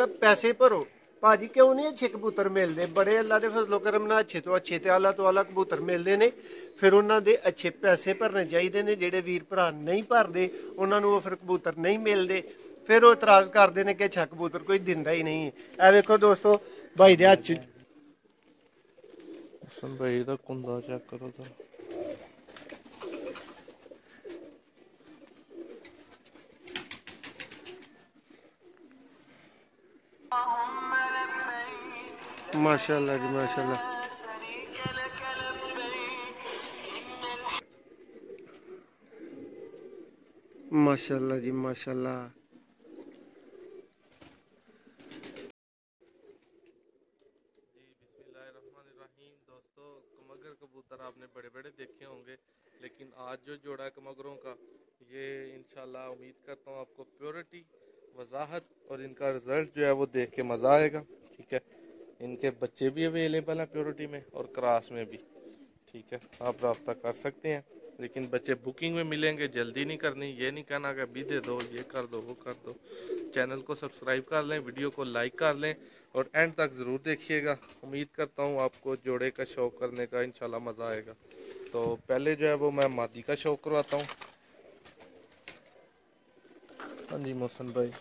कहांगा पैसे भरो। भाजी क्यों नहीं अच्छे कबूतर मिलते, बड़े अल्लाह के फजलो करम नाल अच्छे तो अच्छे ते आला तो आला कबूतर मिलते हैं। फिर उन्होंने अच्छे पैसे भरने चाहिए ने। जेडे वीर भरा नहीं भरते उन्होंने फिर कबूतर नहीं मिलते, फिर वो इतराज करते हैं कि अच्छा कबूतर कोई दिंदा ही नहीं है। ए वेखो दोस्तों भाई दे हत्थ भाई दा कुंदा चेक करो तो माशाल्लाह जी माशाल्लाह। माशाल्लाह जी माशाल्लाह। दोस्तों कमगर कबूतर आपने बड़े बड़े देखे होंगे, लेकिन आज जो जोड़ा है कमगरों का, ये इंशाल्लाह उम्मीद करता हूँ आपको प्योरिटी, वजाहत और इनका रिजल्ट जो है वो देख के मज़ा आएगा। ठीक है, इनके बच्चे भी अवेलेबल हैं प्योरिटी में और क्रॉस में भी। ठीक है, आप रब्ता कर सकते हैं, लेकिन बच्चे बुकिंग में मिलेंगे, जल्दी नहीं करनी। ये नहीं कहना कि अभी दे दो, ये कर दो, वो कर दो। चैनल को सब्सक्राइब कर लें, वीडियो को लाइक कर लें और एंड तक ज़रूर देखिएगा। उम्मीद करता हूँ आपको जोड़े का शौक़ करने का इंशाल्लाह मज़ा आएगा। तो पहले जो है वो मैं मादी का शौक़ करवाता हूँ। हाँ जी मोहसन भाई,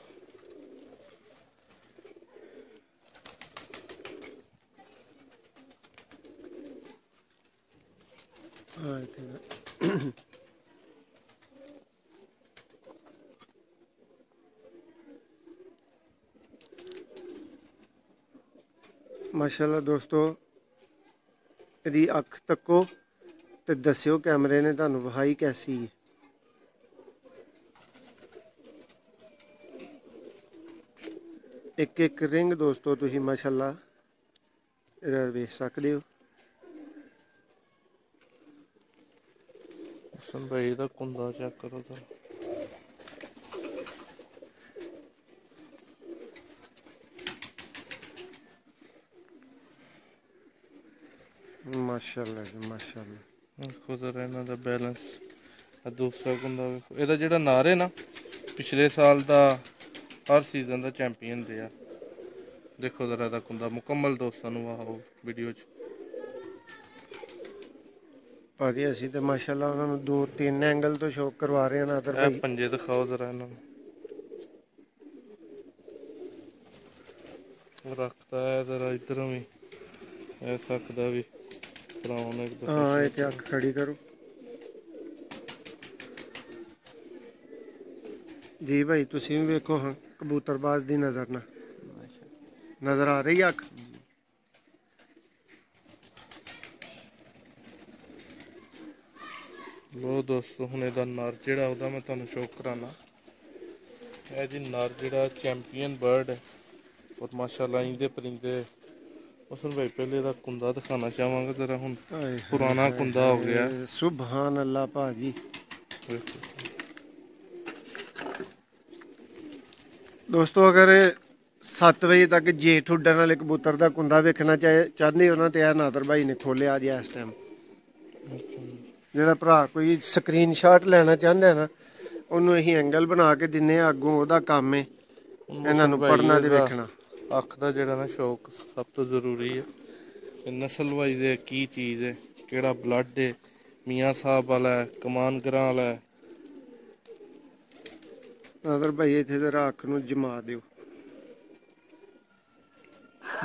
माशाल्लाह दोस्तों यदि अख तको तो दस्यो कैमरे ने तुहानू विखाई कैसी है। एक एक रिंग दोस्तों तुसीं माशाल्लाह इहदा वेख सकदे हो। मोहसन भाई दा कुंदा चेक करो तो माशाल्लाह जी माशाल्लाह। देखो जरा इन्हां दा बैलेंस। दूसरा कुंदा देखो, ਇਹਦਾ ਜਿਹੜਾ ਨਾਰ ਹੈ ਨਾ पिछले साल ਦਾ हर सीजन ਦਾ चैंपीयन ਰਿਹਾ। देखो जरा ਇਹਦਾ ਕੁੰਦਾ ਮੁਕੰਮਲ ਦੋਸਤਾਂ ਨੂੰ ਆਓ ਵੀਡੀਓ 'ਚ। ਭਾਜੀ ਅਸੀਂ ਤੇ ਮਾਸ਼ਾਅੱਲਾ ਉਹਨਾਂ ਨੂੰ 2-3 ਐਂਗਲ ਤੋਂ ਸ਼ੌਕ ਕਰਵਾ ਰਹੇ ਹਾਂ ਨਾਦਰ ਭਾਈ। ਇਹ ਪੰਜੇ ਦਿਖਾਓ ਜਰਾ ਇਹਨਾਂ ਨੂੰ। ਰੱਖਦਾ ਹੈ जरा इधरों भी, ऐसा सकदा भी ਭਰਾਉਣ ਇੱਕ ਦਫਾ। हाँ ये अख खड़ी करो जी भाई। तुसीं भी वेखो हाँ कबूतरबाज दी नज़र ना नज़र आ रही अख। लो दोस्तों हुण ਇਹਦਾ नर ਜਿਹੜਾ ਉਹਦਾ मैं ਤੁਹਾਨੂੰ शौक कराना। ਇਹ जी नर ਜਿਹੜਾ चैंपीयन बर्ड है और माशाल्लाह इंदे परिंदे। मोहसन भाई पहले ਇਹਦਾ कुंदा दिखाना चाहांगा जरा, हुण पुराना कुंदा हो गया। सुभान अल्लाह भाजी। दोस्तों अगर 7 बजे तक जेठ उड्डण वाले कबूतर का कुंदा वेखना चाहते हो ना, तो यह नादर भाई ने खोलिया जी इस टाइम। ਜਿਹੜਾ ਭਰਾ ਕੋਈ ਸਕਰੀਨ ਸ਼ਾਟ ਲੈਣਾ ਚਾਹੁੰਦਾ ਨਾ ਉਹਨੂੰ ਅਸੀਂ ਐਂਗਲ ਬਣਾ ਕੇ ਦਿੰਨੇ ਆ, ਅੱਗੋਂ ਉਹਦਾ ਕੰਮ ਹੈ ਇਹਨਾਂ ਨੂੰ ਪੜਨਾ ਤੇ ਵੇਖਣਾ। ਅੱਖ ਦਾ ਜਿਹੜਾ ਨਾ ਸ਼ੌਕ ਸਭ ਤੋਂ ਜ਼ਰੂਰੀ ਹੈ। ਨਸਲ ਵਾਈਜ਼ ਹੈ, ਕੀ ਚੀਜ਼ ਹੈ, ਕਿਹੜਾ ਬਲੱਡ ਹੈ, ਮੀਆਂ ਸਾਹਿਬ ਵਾਲਾ ਹੈ, ਕਮਾਨ ਗਰਾਂ ਵਾਲਾ ਹੈ। ਨਾਦਰ ਭਾਈ ਇੱਥੇ ਜ਼ਰਾ ਅੱਖ ਨੂੰ ਜਮਾ ਦਿਓ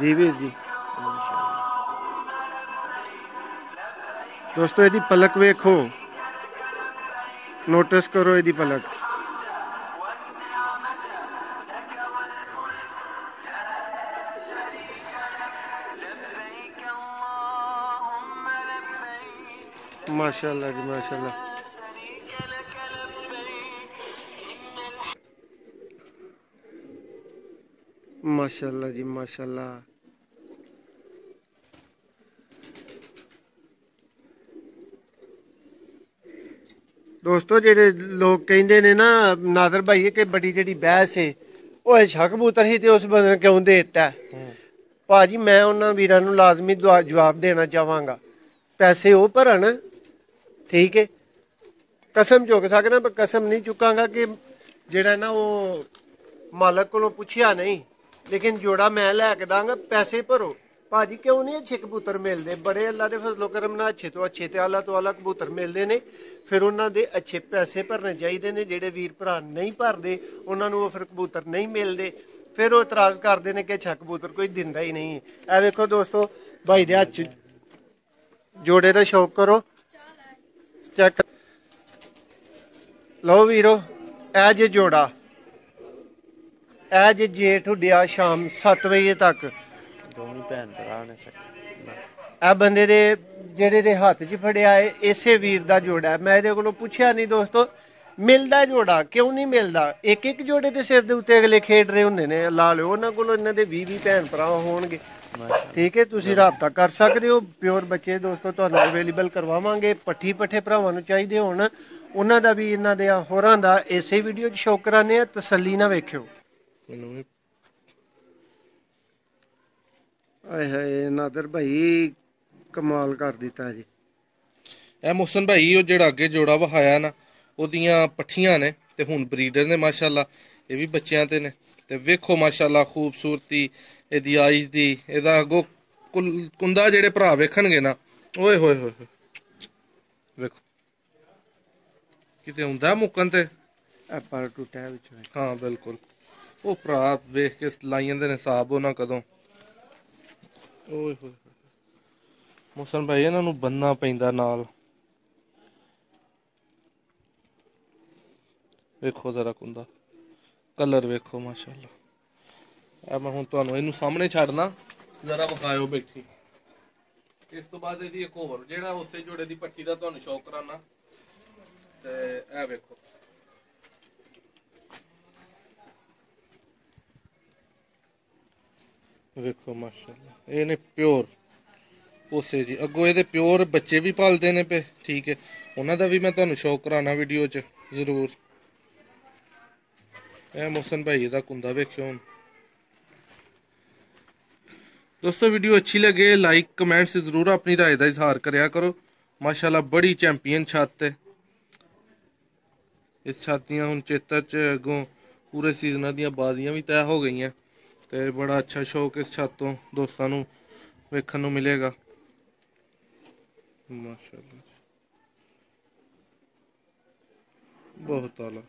ਜੀ ਵੀਰ ਜੀ। दोस्तों यदि पलक वेखो, नोटिस करो यदि पलक। माशाल्लाह जी माशाल्लाह। माशाल्लाह जी माशाल्लाह। दोस्तों जेडे लोग कहते ने ना नादर भाई कि बड़ी जी बहस है वो अच्छा कबूतर ही तो उस बंदे क्यों दे दिता है। भाजी मैं उन्होंने वीरां नूं लाजमी जवाब देना चाहांगा, पैसे वो भरन। ठीक है, कसम चुक सकना पर कसम नहीं चुकांगा कि जेड़ा ना वो मालक कोलों पुछया नहीं ਲੇਕਿਨ ਜੋੜਾ ਮੈਂ ਲੈ ਕੇ ਦਾਂਗਾ, ਪੈਸੇ ਭਰੋ। ਭਾਜੀ ਕਿਉਂ ਨਹੀਂ ਅੱਛੇ ਕਬੂਤਰ ਮਿਲਦੇ? ਬੜੇ ਅੱਲਾ ਦੇ ਫਜ਼ਲੋ ਕਰਮ ਨਾਲ ਅੱਛੇ ਤੇ ਆਲਾ ਤੋਂ ਆਲਾ ਕਬੂਤਰ ਮਿਲਦੇ ਨੇ। ਫਿਰ ਉਹਨਾਂ ਦੇ ਅੱਛੇ ਪੈਸੇ ਭਰਨੇ ਚਾਹੀਦੇ ਨੇ। ਜਿਹੜੇ ਵੀਰ ਭਰਾ ਨਹੀਂ ਭਰਦੇ ਉਹਨਾਂ ਨੂੰ ਉਹ ਫਿਰ ਕਬੂਤਰ ਨਹੀਂ ਮਿਲਦੇ। ਫਿਰ ਉਹ ਇਤਰਾਜ਼ ਕਰਦੇ ਨੇ ਕਿ ਅੱਛਾ ਕਬੂਤਰ ਕੋਈ ਦਿੰਦਾ ਹੀ ਨਹੀਂ। ਇਹ ਵੇਖੋ ਦੋਸਤੋ, ਭਾਈ ਦੇ ਹੱਥ 'ਚ ਜੋੜੇ ਦਾ ਸ਼ੌਕ ਕਰੋ, ਚੈੱਕ ਲਓ ਵੀਰੋ। ਇਹ ਜੇ ਜੋੜਾ, ਇਹ ਜੇ ਜੇਠ ਉੱਡਿਆ ਸ਼ਾਮ 7 ਵਜੇ ਤੱਕ। ਦੋਵੇਂ ਭੈਣ ਭਰਾ ਨੇ ਇਹ ਬੰਦੇ ਦੇ ਜਿਹੜੇ ਦੇ ਹੱਥ 'ਚ ਫੜਿਆ ਹੈ ਇਸੇ ਵੀਰ ਦਾ ਜੋੜਾ। ਮੈਂ ਇਹਦੇ ਕੋਲੋਂ ਪੁੱਛਿਆ ਨਹੀਂ ਦੋਸਤੋ, ਮਿਲਦਾ ਜੋੜਾ ਕਿਉਂ ਨਹੀਂ ਮਿਲਦਾ? ਇੱਕ ਇੱਕ ਜੋੜੇ ਦੇ ਸਿਰ ਦੇ ਉੱਤੇ ਅਗਲੇ ਖੇਡ ਰਹੇ ਹੁੰਦੇ ਨੇ। ਲਾ ਲਿਓ ਉਹਨਾਂ ਕੋਲੋਂ, ਇਹਨਾਂ ਦੇ 20 ਭੈਣ ਭਰਾ ਹੋਣਗੇ। ਠੀਕ ਹੈ, ਤੁਸੀਂ ਰਾਬਤਾ ਕਰ ਸਕਦੇ ਹੋ। ਪਿਓਰ ਬੱਚੇ ਦੋਸਤੋ ਤੁਹਾਨੂੰ ਅਵੇਲੇਬਲ ਕਰਵਾਵਾਂਗੇ। ਪੱਠੀ ਪੱਠੇ ਭਰਾਵਾਂ ਨੂੰ ਚਾਹੀਦੇ ਹੋਣ ਉਹਨਾਂ ਦਾ ਵੀ, ਇਹਨਾਂ ਦੇ ਹੋਰਾਂ ਦਾ ਇਸੇ ਵੀਡੀਓ 'ਚ ਸ਼ੌਕ ਕਰਾਨੇ ਆ। ਤਸੱਲੀ ਨਾਲ ਵੇਖਿਓ। ਆਏ ਹਾਏ ਨਾਦਰ ਭਾਈ ਕਮਾਲ ਕਰ ਦਿੱਤਾ ਜੀ। ਇਹ ਮੁਹਸਨ ਭਾਈ ਉਹ ਜਿਹੜਾ ਅੱਗੇ ਜੋੜਾ ਵਹਾਇਆ ਨਾ, ਉਹਦੀਆਂ ਪੱਠੀਆਂ ਨੇ ਤੇ ਹੁਣ ਬਰੀਡਰ ਨੇ ਮਾਸ਼ਾਅੱਲਾ। ਇਹ ਵੀ ਬੱਚਿਆਂ ਤੇ ਨੇ। ਤੇ ਵੇਖੋ ਮਾਸ਼ਾਅੱਲਾ ਖੂਬਸੂਰਤੀ ਇਹਦੀ ਆਈਜ਼ ਦੀ। ਇਹਦਾ ਅੱਗੋਂ ਕੁੰਦਾ ਜਿਹੜੇ ਭਰਾ ਵੇਖਣਗੇ ਨਾ, ਓਏ ਹੋਏ ਹੋਏ ਵੇਖੋ ਕਿਤੇ ਹੁੰਦਾ ਮੁੱਕਣ ਤੇ ਪਰ ਟੁੱਟਿਆ ਵਿੱਚ। ਹਾਂ ਬਿਲਕੁਲ। ਉਹ ਭਰਾ ਵੇਖ ਕੇ ਲਾਈ ਜਾਂਦੇ ਨੇ ਹਿਸਾਬ ਉਹਨਾਂ ਕਦੋਂ। ਓਏ ਹੋਏ ਮੁਹਸਨ ਭਾਈ ਇਹਨਾਂ ਨੂੰ ਬੰਨਣਾ ਪੈਂਦਾ ਨਾਲ। ਵੇਖੋ ਜ਼ਰਾ ਕੁੰਦਾ, ਕਲਰ ਵੇਖੋ ਮਾਸ਼ਾਅੱਲਾ। ਇਹ ਮੈਂ ਹੁਣ ਤੁਹਾਨੂੰ ਇਹਨੂੰ ਸਾਹਮਣੇ ਛੱਡਣਾ, ਜ਼ਰਾ ਵਿਖਾਇਓ ਬੈਠੀ। ਇਸ ਤੋਂ ਬਾਅਦ ਇਹਦੀ ਇੱਕ ਹੋਰ ਜਿਹੜਾ ਉਸੇ ਜੋੜੇ ਦੀ ਪੱਟੀ ਦਾ ਤੁਹਾਨੂੰ ਸ਼ੌਕ ਕਰਾਣਾ। ਤੇ ਇਹ ਵੇਖੋ ਵੇਖੋ ਮਾਸ਼ਾਅੱਲਾ। ਇਹ ਨੇ ਪਿਓਰ ਉਸੇ ਜੀ। ਅੱਗੋਂ ਇਹਦੇ ਪਿਓਰ ਬੱਚੇ ਵੀ ਪਾਲਦੇ ਨੇ ਪਏ। ਠੀਕ ਹੈ, ਉਹਨਾਂ ਦਾ ਵੀ ਮੈਂ ਤੁਹਾਨੂੰ ਸ਼ੌਕ ਕਰਾਣਾ ਵੀਡੀਓ 'ਚ ਜ਼ਰੂਰ। ਇਹ ਮੁਹਸਨ ਭਾਈ ਦਾ ਕੁੰਦਾ ਵੇਖਿਓ ਹੁਣ ਦੋਸਤੋ। ਵੀਡੀਓ ਅੱਛੀ ਲੱਗੇ ਲਾਈਕ ਕਮੈਂਟਸ ਜ਼ਰੂਰ ਆਪਣੀ ਰਾਏ ਦਾ ਇਜ਼ਹਾਰ ਕਰਿਆ ਕਰੋ। ਮਾਸ਼ਾਅੱਲਾ ਬੜੀ ਚੈਂਪੀਅਨ ਛੱਤ ਹੈ। ਇਸ ਛੱਤ ਦੀਆਂ ਹੁਣ ਚੇਤਰ 'ਚ ਅੱਗੋਂ ਪੂਰੇ ਸੀਜ਼ਨਾਂ ਦੀਆਂ ਬਾਜ਼ੀਆਂ ਵੀ ਤੈਅ ਹੋ ਗਈਆਂ। ਤੇ ਬੜਾ ਅੱਛਾ ਸ਼ੌਕ ਇਸ ਛੱਤ ਤੋਂ ਦੋਸਤਾਂ ਨੂੰ ਵੇਖਣ ਨੂੰ ਮਿਲੇਗਾ ਮਾਸ਼ਾਅੱਲਾ। ਬਹੁਤ ਆਲਾ।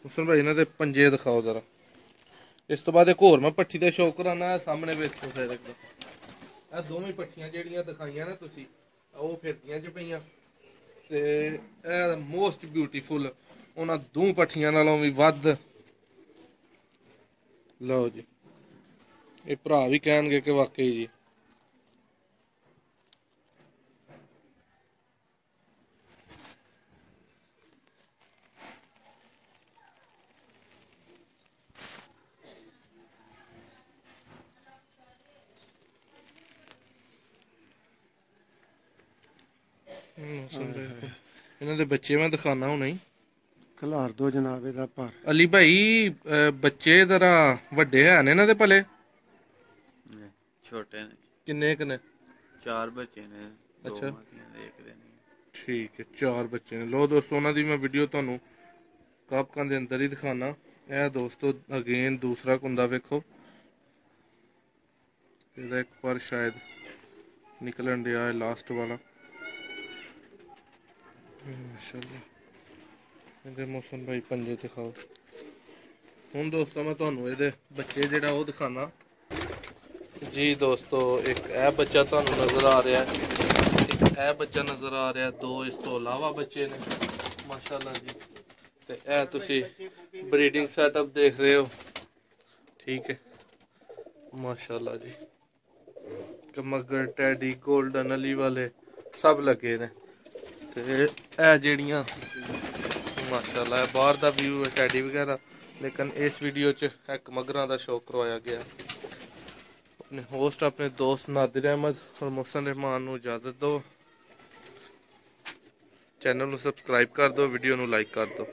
ਹੁਸਨ ਭਾਈ ਇਹਨਾਂ ਦੇ ਪੰਜੇ ਦਿਖਾਓ ਜ਼ਰਾ। ਇਸ ਤੋਂ ਬਾਅਦ ਇੱਕ ਹੋਰ ਮੈਂ ਪੱਠੀ ਦਾ ਸ਼ੌਕ ਕਰਾਣਾ। ਸਾਹਮਣੇ ਵੇਖੋ ਫਿਰ ਇਹ ਦੋਵੇਂ ਪੱਠੀਆਂ ਜਿਹੜੀਆਂ ਦਿਖਾਈਆਂ ਨਾ ਤੁਸੀਂ, ਉਹ ਫਿਰਦੀਆਂ 'ਚ ਪਈਆਂ। ਤੇ ਇਹ ਮੋਸਟ ਬਿਊਟੀਫੁਲ ਉਹਨਾਂ ਦੋ ਪੱਠੀਆਂ ਨਾਲੋਂ ਵੀ ਵੱਧ। ਲਓ ਜੀ, ਇਹ ਭਰਾ ਵੀ ਕਹਿਣਗੇ ਕਿ ਵਾਕਈ ਜੀ। ਇਹਨਾਂ ਦੇ ਬੱਚੇ ਮੈਂ ਦਿਖਾਣਾ ਹੁਣੇ ਹੀ। ਖਿਲਾਰ ਦੋ ਜਨਾਬ ਇਹਦਾ ਪਰ। ਅਲੀ ਭਾਈ ਬੱਚੇ ਜ਼ਰਾ ਵੱਡੇ ਹੈ ਨੇ ਇਹਨਾਂ ਦੇ ਭਲੇ? ਛੋਟੇ ਨੇ। ਕਿੰਨੇ ਕੁ ਨੇ? 4 ਬੱਚੇ ਨੇ। ਅੱਛਾ ਇੱਕ ਦਿਨ। ਠੀਕ ਹੈ, 4 ਬੱਚੇ ਨੇ। ਲੋ ਦੋਸਤੋ ਉਹਨਾਂ ਦੀ ਮੈਂ ਵੀਡੀਓ ਤੁਹਾਨੂੰ ਕਾਪਕਾਂ ਦੇ ਅੰਦਰ ਹੀ ਦਿਖਾਣਾ। ਇਹ ਦੋਸਤੋ ਅਗੇਨ ਦੂਸਰਾ ਕੁੰਦਾ ਵੇਖੋ। ਇਹਦਾ ਇੱਕ ਪਰ ਸ਼ਾਇਦ ਨਿਕਲਣ ਡਿਆ ਹੈ ਲਾਸਟ ਵਾਲਾ ਮਾਸ਼ਾਅੱਲਾ। ਇਹਦੇ ਮੌਸਮ ਭਾਈ ਪੰਜੇ ਦਿਖਾਓ। ਹੁਣ ਦੋਸਤੋ ਮੈਂ ਤੁਹਾਨੂੰ ਇਹਦੇ ਬੱਚੇ ਜਿਹੜਾ ਉਹ ਦਿਖਾਣਾ ਜੀ। ਦੋਸਤੋ ਇੱਕ ਇਹ ਬੱਚਾ ਤੁਹਾਨੂੰ ਨਜ਼ਰ ਆ ਰਿਹਾ, ਇੱਕ ਇਹ ਬੱਚਾ ਨਜ਼ਰ ਆ ਰਿਹਾ। 2 ਇਸ ਤੋਂ ਇਲਾਵਾ ਬੱਚੇ ਨੇ ਮਾਸ਼ਾਅੱਲਾ ਜੀ। ਤੇ ਇਹ ਤੁਸੀਂ ਬਰੀਡਿੰਗ ਸੈਟਅਪ ਦੇਖ ਰਹੇ ਹੋ। ਠੀਕ ਹੈ ਮਾਸ਼ਾਅੱਲਾ ਜੀ। ਕਮਗਰ, ਟੈਡੀ, ਗੋਲਡਨ, ਅਲੀ ਵਾਲੇ ਸਭ ਲੱਗੇ ਨੇ। ਤੇ ਇਹ ਜਿਹੜੀਆਂ ਮਾਸ਼ਾਅੱਲਾ ਬਾਹਰ ਦਾ ਵਿਊ ਹੈ ਟੈਡੀ ਵਗੈਰਾ। ਲੇਕਿਨ ਇਸ ਵੀਡੀਓ 'ਚ ਇੱਕ ਮਗਰਾਂ ਦਾ ਸ਼ੌਕ ਕਰਵਾਇਆ ਗਿਆ। ਆਪਣੇ ਹੋਸਟ ਆਪਣੇ ਦੋਸਤ ਨਾदिर अहमद और मोहसन रहमान ਨੂੰ ਇਜਾਜ਼ਤ ਦਿਓ। ਚੈਨਲ ਨੂੰ ਸਬਸਕ੍ਰਾਈਬ ਕਰ ਦਿਓ, ਵੀਡੀਓ ਨੂੰ ਲਾਈਕ ਕਰ ਦਿਓ।